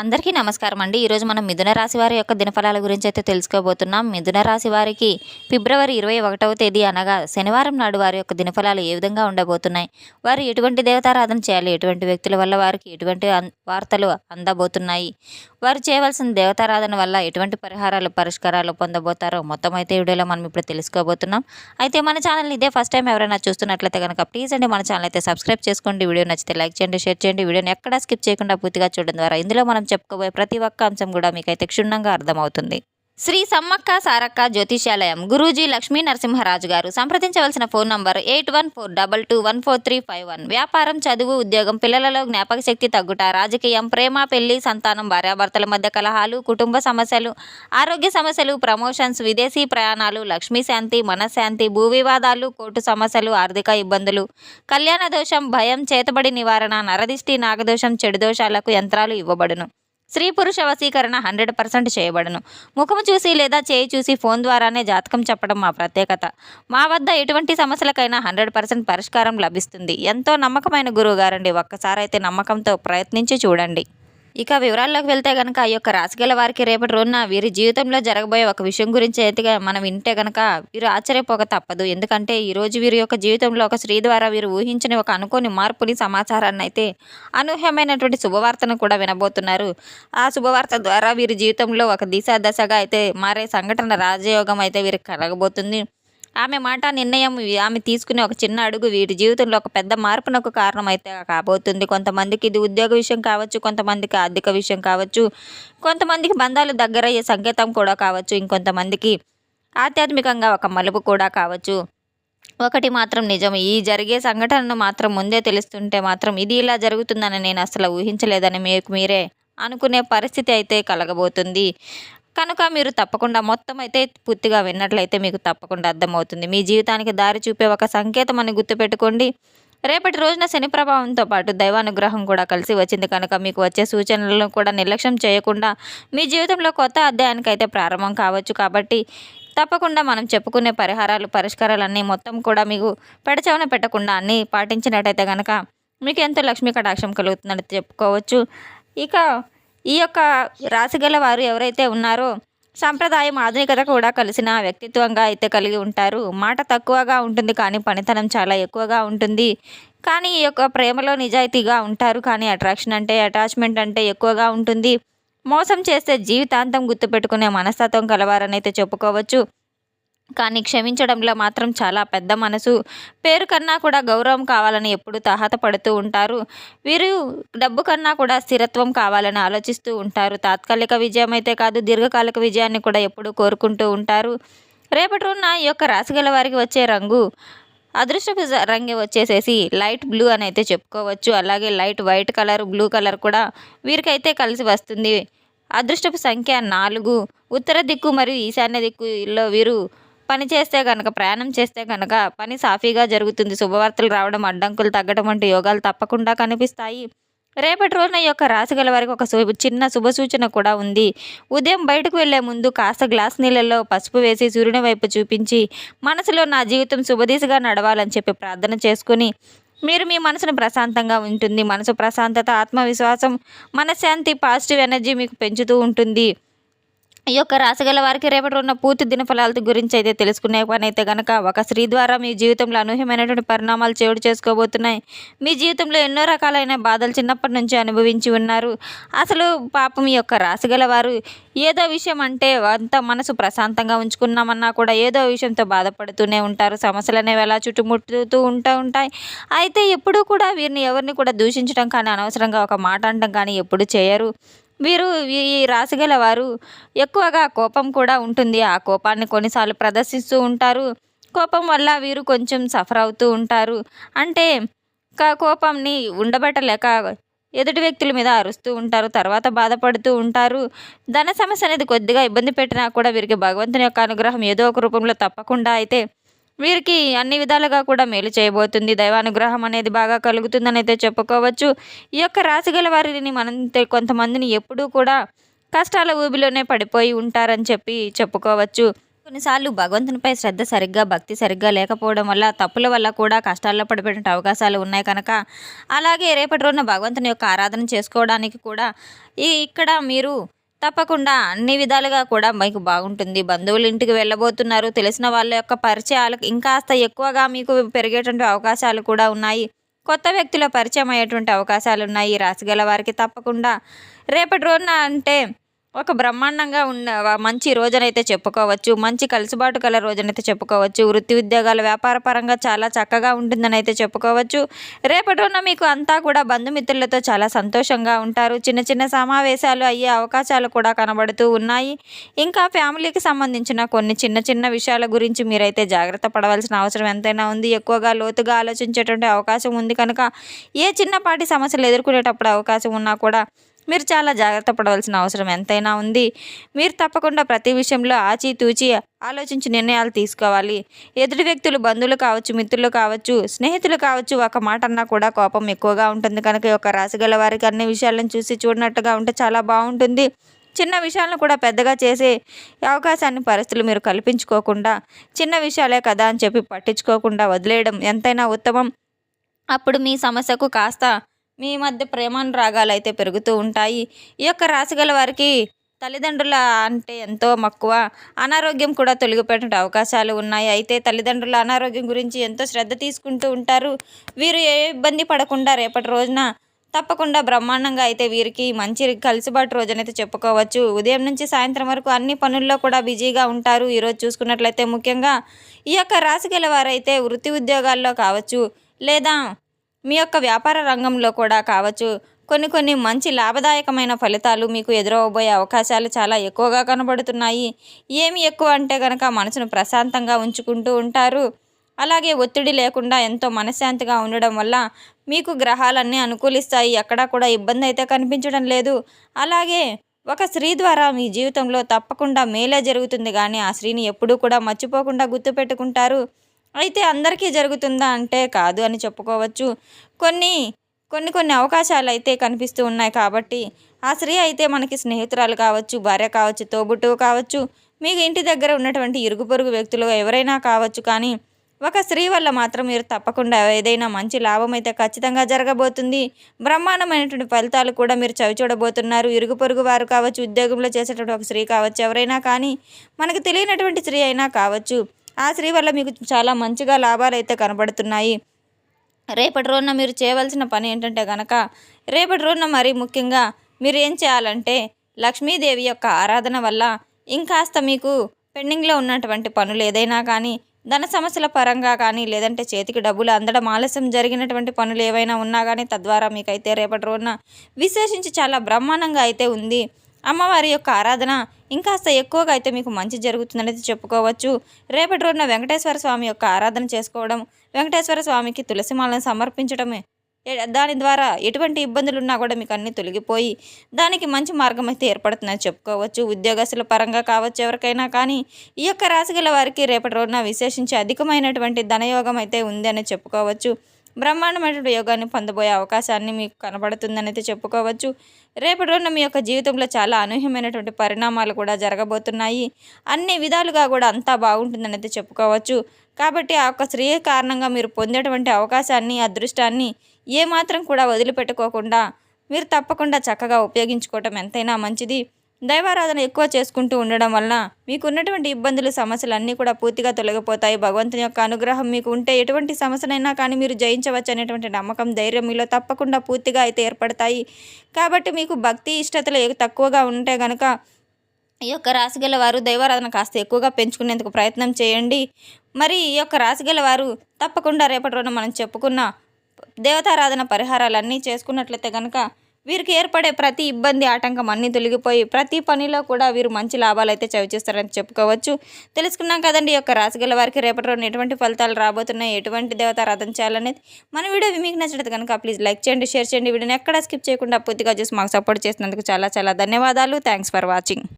అందరికీ నమస్కారం అండి. ఈరోజు మనం మిథున రాశి వారి యొక్క దినఫలాల గురించి అయితే తెలుసుకోబోతున్నాం. మిథున రాశి వారికి ఫిబ్రవరి 21వ తేదీ అనగా శనివారం నాడు వారి యొక్క దినఫలాలు ఏ విధంగా ఉండబోతున్నాయి, వారు ఎటువంటి దేవతారాధన చేయాలి, ఎటువంటి వ్యక్తుల వల్ల వారికి ఎటువంటి వార్తలు అందబోతున్నాయి, వారు చేయవలసిన దేవతారాధన వల్ల ఎటువంటి పరిష్కారాలు పొందబోతారో మొత్తం అయితే వీడియోలో మనం ఇప్పుడు తెలుసుకోబోతున్నాం. అయితే మన ఛానల్ని ఇదే ఫస్ట్ టైం ఎవరైనా చూస్తున్నట్లయితే కనుక ప్లీజ్ అండి మన ఛానల్ అయితే సబ్స్క్రైబ్ చేసుకోండి. వీడియో నచ్చితే లైక్ చేయండి, షేర్ చేయండి. వీడియోని ఎక్కడా స్కిప్ చేయకుండా పూర్తిగా చూడడం ద్వారా ఇందులో మనం చెప్పుకోబోయే ప్రతి ఒక్క అంశం కూడా మీకైతే క్షుణ్ణంగా అర్థమవుతుంది. శ్రీ సమ్మక్క సారక్క జ్యోతిష్యాలయం గురూజీ లక్ష్మీ నరసింహరాజు గారు. సంప్రదించవలసిన ఫోన్ నంబర్ 8142214351. వ్యాపారం, చదువు, ఉద్యోగం, పిల్లలలో జ్ఞాపక శక్తి తగ్గుట, రాజకీయం, ప్రేమ, పెళ్లి, సంతానం, భార్యాభర్తల మధ్య కలహాలు, కుటుంబ సమస్యలు, ఆరోగ్య సమస్యలు, ప్రమోషన్స్, విదేశీ ప్రయాణాలు, లక్ష్మీ శాంతి, మనశ్శాంతి, భూ వివాదాలు, కోర్టు సమస్యలు, ఆర్థిక ఇబ్బందులు, కళ్యాణ దోషం, భయం, చేతబడి నివారణ, నరదిష్టి, నాగదోషం, చెడు దోషాలకు యంత్రాలు ఇవ్వబడును. స్త్రీ పురుష వశీకరణ 100% చేయబడును. ముఖము చూసి లేదా చేయి చూసి ఫోన్ ద్వారానే జాతకం చెప్పడం మా ప్రత్యేకత. మా వద్ద ఎటువంటి సమస్యలకైనా 100% పరిష్కారం లభిస్తుంది. ఎంతో నమ్మకమైన గురువు గారండి. ఒక్కసారి అయితే నమ్మకంతో ప్రయత్నించి చూడండి. ఇక వివరాల్లోకి వెళ్తే కనుక ఈ యొక్క రాశిగల వారికి రేపటి రోజున వీరి జీవితంలో జరగబోయే ఒక విషయం గురించి అయితే మనం వింటే కనుక వీరు ఆశ్చర్యపోక తప్పదు. ఎందుకంటే ఈరోజు వీరి యొక్క జీవితంలో ఒక స్త్రీ ద్వారా వీరు ఊహించిన ఒక అనుకోని మార్పుని, సమాచారాన్ని అయితే అనూహ్యమైనటువంటి శుభవార్తను కూడా వినబోతున్నారు. ఆ శుభవార్త ద్వారా వీరి జీవితంలో ఒక దశగా అయితే మారే సంఘటన, రాజయోగం అయితే వీరికి కలగబోతుంది. ఆమె మాట, నిర్ణయం, ఆమె తీసుకునే ఒక చిన్న అడుగు వీరి జీవితంలో ఒక పెద్ద మార్పునకు కారణమైతే కాబోతుంది. కొంతమందికి ఇది ఉద్యోగ విషయం కావచ్చు, కొంతమందికి ఆర్థిక విషయం కావచ్చు, కొంతమందికి బంధాలు దగ్గరయ్యే సంకేతం కూడా కావచ్చు, ఇంకొంతమందికి ఆధ్యాత్మికంగా ఒక మలుపు కూడా కావచ్చు. ఒకటి మాత్రం నిజం, ఈ జరిగే సంఘటనను మాత్రం ముందే తెలుస్తుంటే మాత్రం ఇది ఇలా జరుగుతుందని నేను అసలు ఊహించలేదని మీకు మీరే అనుకునే పరిస్థితి అయితే కలగబోతుంది. కనుక మీరు తప్పకుండా మొత్తం అయితే పూర్తిగా విన్నట్లయితే మీకు తప్పకుండా అర్థమవుతుంది. మీ జీవితానికి దారి చూపే ఒక సంకేతం అని గుర్తుపెట్టుకోండి. రేపటి రోజున శని ప్రభావంతో పాటు దైవానుగ్రహం కూడా కలిసి వచ్చింది కనుక మీకు వచ్చే సూచనలను కూడా నిర్లక్ష్యం చేయకుండా మీ జీవితంలో కొత్త అధ్యాయానికి అయితే ప్రారంభం కావచ్చు. కాబట్టి తప్పకుండా మనం చెప్పుకునే పరిష్కారాలన్నీ మొత్తం కూడా మీకు పెడచెవిన పెట్టకుండా అన్నీ పాటించినట్టయితే కనుక మీకు ఎంతో లక్ష్మీ కటాక్షం కలుగుతుందని చెప్పుకోవచ్చు. ఇక ఈ యొక్క రాశిగల వారు ఎవరైతే ఉన్నారో సాంప్రదాయం, ఆధునికత కూడా కలిసిన వ్యక్తిత్వంగా అయితే కలిగి ఉంటారు. మాట తక్కువగా ఉంటుంది కానీ పనితనం చాలా ఎక్కువగా ఉంటుంది. కానీ ఈ యొక్క ప్రేమలో నిజాయితీగా ఉంటారు. కానీ అటాచ్మెంట్ అంటే ఎక్కువగా ఉంటుంది. మోసం చేస్తే జీవితాంతం గుర్తుపెట్టుకునే మనస్తత్వం కలవారని అయితే చెప్పుకోవచ్చు. కానీ క్షమించడంలో మాత్రం చాలా పెద్ద మనసు. పేరు కన్నా కూడా గౌరవం కావాలని ఎప్పుడు తాహతపడుతూ ఉంటారు. వీరు డబ్బు కన్నా కూడా స్థిరత్వం కావాలని ఆలోచిస్తూ ఉంటారు. తాత్కాలిక విజయం అయితే కాదు, దీర్ఘకాలిక విజయాన్ని కూడా ఎప్పుడూ కోరుకుంటూ ఉంటారు. రేపటి రోజున ఈ యొక్క రాశిగల వారికి వచ్చే రంగు, అదృష్టపు రంగు వచ్చేసేసి లైట్ బ్లూ అని అయితే చెప్పుకోవచ్చు. అలాగే light white colour, blue colour కూడా వీరికైతే కలిసి వస్తుంది. అదృష్టపు సంఖ్య 4. ఉత్తర దిక్కు మరియు ఈశాన్య దిక్కులో వీరు పని చేస్తే కనుక, ప్రయాణం చేస్తే కనుక పని సాఫీగా జరుగుతుంది. శుభవార్తలు రావడం, అడ్డంకులు తగ్గడం వంటి యోగాలు తప్పకుండా కనిపిస్తాయి. రేపటి రోజున ఈ యొక్క రాశిగల వారికి ఒక చిన్న శుభ సూచన కూడా ఉంది. ఉదయం బయటకు వెళ్లే ముందు కాస్త గ్లాస్ నీళ్ళల్లో పసుపు వేసి సూర్యుని వైపు చూపించి మనసులో నా జీవితం శుభదిశగా నడవాలని చెప్పి ప్రార్థన చేసుకుని మీరు మీ మనసును ప్రశాంతంగా ఉంటుంది. మనసు ప్రశాంతత, ఆత్మవిశ్వాసం, మనశ్శాంతి, పాజిటివ్ ఎనర్జీ మీకు పెంచుతూ ఉంటుంది. ఈ యొక్క రాశిగల వారికి రేపటి ఉన్న పూర్తి దినఫలాల గురించి అయితే తెలుసుకునే పని అయితే కనుక ఒక స్త్రీ ద్వారా మీ జీవితంలో అనూహ్యమైనటువంటి పరిణామాలు చోటు చేసుకోబోతున్నాయి. మీ జీవితంలో ఎన్నో రకాలైన బాధలు చిన్నప్పటి నుంచి అనుభవించి ఉన్నారు. అసలు పాపం ఈ యొక్క రాశిగల వారు ఏదో విషయం అంటే అంత మనసు ప్రశాంతంగా ఉంచుకున్నామన్నా కూడా ఏదో విషయంతో బాధపడుతూనే ఉంటారు. సమస్యలు అనేవి ఎలా చుట్టుముట్టుతూ ఉంటాయి. అయితే ఎప్పుడూ కూడా వీరిని ఎవరిని కూడా దూషించడం కానీ, అనవసరంగా ఒక మాట అనడం కానీ ఎప్పుడు చేయరు. వీరు ఈ రాశిగల వారు ఎక్కువగా కోపం కూడా ఉంటుంది. ఆ కోపాన్ని కొన్నిసార్లు ప్రదర్శిస్తూ ఉంటారు. కోపం వల్ల వీరు కొంచెం సఫర్ అవుతూ ఉంటారు. అంటే కోపంని ఉండబట్టలేక ఎదుటి వ్యక్తుల మీద అరుస్తూ ఉంటారు. తర్వాత బాధపడుతూ ఉంటారు. ధన సమస్య అనేది కొద్దిగా ఇబ్బంది పెట్టినా కూడా వీరికి భగవంతుని యొక్క అనుగ్రహం ఏదో ఒక రూపంలో తప్పకుండా అయితే వీరికి అన్ని విధాలుగా కూడా మేలు చేయబోతుంది. దైవానుగ్రహం అనేది బాగా కలుగుతుందని అయితే చెప్పుకోవచ్చు. ఈ యొక్క రాశిగల వారిని మనం కొంతమందిని ఎప్పుడూ కూడా కష్టాల ఊబిలోనే పడిపోయి ఉంటారని చెప్పి చెప్పుకోవచ్చు. కొన్నిసార్లు భగవంతునిపై శ్రద్ధ సరిగ్గా, భక్తి సరిగ్గా లేకపోవడం వల్ల, తప్పుల వల్ల కూడా కష్టాల్లో పడిపోయేటువంటి అవకాశాలు ఉన్నాయి కనుక, అలాగే రేపటి రోజున భగవంతుని యొక్క ఆరాధన చేసుకోవడానికి కూడా ఇక్కడ మీరు తప్పకుండా అన్ని విధాలుగా కూడా మీకు బాగుంటుంది. బంధువుల ఇంటికి వెళ్ళబోతున్నారు. తెలిసిన వాళ్ళ యొక్క పరిచయాలు ఇంకాస్త ఎక్కువగా మీకు పెరిగేటువంటి అవకాశాలు కూడా ఉన్నాయి. కొత్త వ్యక్తుల పరిచయం అయ్యేటువంటి అవకాశాలు ఉన్నాయి. ఈ రాశిగల వారికి తప్పకుండా రేపటి రోజున అంటే ఒక బ్రహ్మాండంగా మంచి రోజునైతే చెప్పుకోవచ్చు. మంచి కలుసుబాటు గల రోజునైతే చెప్పుకోవచ్చు. వృత్తి ఉద్యోగాలు, వ్యాపార పరంగా చాలా చక్కగా ఉంటుందని అయితే చెప్పుకోవచ్చు. రేపటి రోజున మీకు అంతా కూడా బంధుమిత్రులతో చాలా సంతోషంగా ఉంటారు. చిన్న చిన్న సమావేశాలు అయ్యే అవకాశాలు కూడా కనబడుతూ ఉన్నాయి. ఇంకా ఫ్యామిలీకి సంబంధించిన కొన్ని చిన్న చిన్న విషయాల గురించి మీరైతే జాగ్రత్త పడవలసిన అవసరం ఎంతైనా ఉంది. ఎక్కువగా లోతుగా ఆలోచించేటువంటి అవకాశం ఉంది కనుక ఏ చిన్నపాటి సమస్యలు ఎదుర్కొనేటప్పుడు అవకాశం ఉన్నా కూడా మీరు చాలా జాగ్రత్త పడవలసిన అవసరం ఎంతైనా ఉంది. మీరు తప్పకుండా ప్రతి విషయంలో ఆచితూచి ఆలోచించి నిర్ణయాలు తీసుకోవాలి. ఎదుటి వ్యక్తులు బంధువులు కావచ్చు, మిత్రులు కావచ్చు, స్నేహితులు కావచ్చు, ఒక మాట అన్నా కూడా కోపం ఎక్కువగా ఉంటుంది కనుక ఈ యొక్క రాశి గల వారికి అన్ని విషయాలను చూసి చూడనట్టుగా ఉంటే చాలా బాగుంటుంది. చిన్న విషయాలను కూడా పెద్దగా చేసే అవకాశాన్ని పరిస్థితులు మీరు కల్పించుకోకుండా, చిన్న విషయాలే కదా అని చెప్పి పట్టించుకోకుండా వదిలేయడం ఎంతైనా ఉత్తమం. అప్పుడు మీ సమస్యకు కాస్త మీ మధ్య ప్రేమానురాగాలు అయితే పెరుగుతూ ఉంటాయి. ఈ యొక్క రాశిగల వారికి తల్లిదండ్రుల అంటే ఎంతో మక్కువ. అనారోగ్యం కూడా తొలగిపోయేటువంటి అవకాశాలు ఉన్నాయి. అయితే తల్లిదండ్రుల అనారోగ్యం గురించి ఎంతో శ్రద్ధ తీసుకుంటూ ఉంటారు. వీరు ఏ ఇబ్బంది పడకుండా రేపటి రోజున తప్పకుండా బ్రహ్మాండంగా అయితే వీరికి మంచి కలిసిబాటు రోజునైతే చెప్పుకోవచ్చు. ఉదయం నుంచి సాయంత్రం వరకు అన్ని పనుల్లో కూడా బిజీగా ఉంటారు. ఈరోజు చూసుకున్నట్లయితే ముఖ్యంగా ఈ యొక్క రాశిగల వారైతే వృత్తి ఉద్యోగాల్లో కావచ్చు, లేదా మీ యొక్క వ్యాపార రంగంలో కూడా కావచ్చు, కొన్ని మంచి లాభదాయకమైన ఫలితాలు మీకు ఎదురవబోయే అవకాశాలు చాలా ఎక్కువగా కనబడుతున్నాయి. ఏమి ఎక్కువ అంటే కనుక మనసును ప్రశాంతంగా ఉంచుకుంటూ ఉంటారు. అలాగే ఒత్తిడి లేకుండా ఎంతో మనశ్శాంతిగా ఉండడం వల్ల మీకు గ్రహాలన్నీ అనుకూలిస్తాయి. ఎక్కడా కూడా ఇబ్బంది అయితే కనిపించడం లేదు. అలాగే ఒక స్త్రీ ద్వారా మీ జీవితంలో తప్పకుండా మేలే జరుగుతుంది, కానీ ఆ స్త్రీని ఎప్పుడూ కూడా మర్చిపోకుండా గుర్తుపెట్టుకుంటారు. అయితే అందరికీ జరుగుతుందా అంటే కాదు అని చెప్పుకోవచ్చు. కొన్ని కొన్ని అవకాశాలు అయితే కనిపిస్తూ ఉన్నాయి. కాబట్టి ఆ స్త్రీ అయితే మనకి స్నేహితురాలు కావచ్చు, భార్య కావచ్చు, తోబుట్టువు కావచ్చు, మీకు ఇంటి దగ్గర ఉన్నటువంటి ఇరుగు పొరుగు వ్యక్తులు ఎవరైనా కావచ్చు. కానీ ఒక స్త్రీ వల్ల మాత్రం మీరు తప్పకుండా ఏదైనా మంచి లాభం అయితే ఖచ్చితంగా జరగబోతుంది. బ్రహ్మాండమైనటువంటి ఫలితాలు కూడా మీరు చవిచూడబోతున్నారు. ఇరుగు పొరుగు వారు కావచ్చు, ఉద్యోగంలో చేసేటువంటి ఒక స్త్రీ కావచ్చు, ఎవరైనా కానీ మనకు తెలియనటువంటి స్త్రీ అయినా కావచ్చు, ఆ స్త్రీ వల్ల మీకు చాలా మంచిగా లాభాలు అయితే కనబడుతున్నాయి. రేపటి రోజున మీరు చేయవలసిన పని ఏంటంటే కనుక, రేపటి రోజున మరీ ముఖ్యంగా మీరు ఏం చేయాలంటే లక్ష్మీదేవి యొక్క ఆరాధన వల్ల ఇంకాస్త మీకు పెండింగ్లో ఉన్నటువంటి పనులు ఏదైనా కానీ, ధన సమస్యల పరంగా కానీ, లేదంటే చేతికి డబ్బులు అందడం ఆలస్యం జరిగినటువంటి పనులు ఏవైనా ఉన్నా కానీ, తద్వారా మీకైతే రేపటి రోజున విశేషించి చాలా బ్రహ్మాండంగా అయితే ఉంది. అమ్మవారి యొక్క ఆరాధన ఇంకాస్త ఎక్కువగా అయితే మీకు మంచి జరుగుతుందనేది చెప్పుకోవచ్చు. రేపటి రోజున వెంకటేశ్వర స్వామి యొక్క ఆరాధన చేసుకోవడం, వెంకటేశ్వర స్వామికి తులసిమాలను సమర్పించడమే, దాని ద్వారా ఎటువంటి ఇబ్బందులు ఉన్నా కూడా మీకు అన్నీ తొలగిపోయి దానికి మంచి మార్గం అయితే ఏర్పడుతుందని చెప్పుకోవచ్చు. ఉద్యోగస్తుల పరంగా కావచ్చు, ఎవరికైనా కానీ ఈ యొక్క రాశిగల వారికి రేపటి రోజున విశేషించి అధికమైనటువంటి ధనయోగం అయితే ఉంది అని చెప్పుకోవచ్చు. బ్రహ్మాండమైనటువంటి యోగాన్ని పొందబోయే అవకాశాన్ని మీకు కనబడుతుందని అయితే చెప్పుకోవచ్చు. రేపటి రోజున మీ యొక్క జీవితంలో చాలా అనూహ్యమైనటువంటి పరిణామాలు కూడా జరగబోతున్నాయి. అన్ని విధాలుగా కూడా అంతా బాగుంటుందని అయితే చెప్పుకోవచ్చు. కాబట్టి ఆ యొక్క స్త్రీ కారణంగా మీరు పొందేటువంటి అవకాశాన్ని, అదృష్టాన్ని ఏమాత్రం కూడా వదిలిపెట్టుకోకుండా మీరు తప్పకుండా చక్కగా ఉపయోగించుకోవటం ఎంతైనా మంచిది. దైవారాధన ఎక్కువ చేసుకుంటూ ఉండడం వలన మీకున్నటువంటి ఇబ్బందులు, సమస్యలు అన్నీ కూడా పూర్తిగా తొలగిపోతాయి. భగవంతుని యొక్క అనుగ్రహం మీకు ఉంటే ఎటువంటి సమస్యనైనా కానీ మీరు జయించవచ్చు అనేటువంటి నమ్మకం, ధైర్యం మీలో తప్పకుండా పూర్తిగా అయితే ఏర్పడతాయి. కాబట్టి మీకు భక్తి, ఇష్టతలు తక్కువగా ఉంటే కనుక ఈ యొక్క రాశిగల వారు దైవారాధన కాస్త ఎక్కువగా పెంచుకునేందుకు ప్రయత్నం చేయండి. మరి ఈ యొక్క రాశిగల వారు తప్పకుండా రేపటి రోజున మనం చెప్పుకున్న దేవతారాధన పరిహారాలన్నీ చేసుకున్నట్లయితే కనుక వీరికి ఏర్పడే ప్రతి ఇబ్బంది, ఆటంకం అన్నీ తొలగిపోయి ప్రతి పనిలో కూడా వీరు మంచి లాభాలు అయితే చవిచూస్తారని చెప్పుకోవచ్చు. తెలుసుకున్నాం కదండి ఈ యొక్క రాశిగల వారికి రేపటి రోజున ఎటువంటి ఫలితాలు రాబోతున్నాయి, ఎటువంటి దేవతారాధన చేయాలనేది. మన వీడియో మీకు నచ్చినట్లయితే కనుక ప్లీజ్ లైక్ చేయండి, షేర్ చేయండి. వీడియోని ఎక్కడ స్కిప్ చేయకుండా పూర్తిగా చూసి మాకు సపోర్ట్ చేసినందుకు చాలా చాలా ధన్యవాదాలు. Thanks for watching.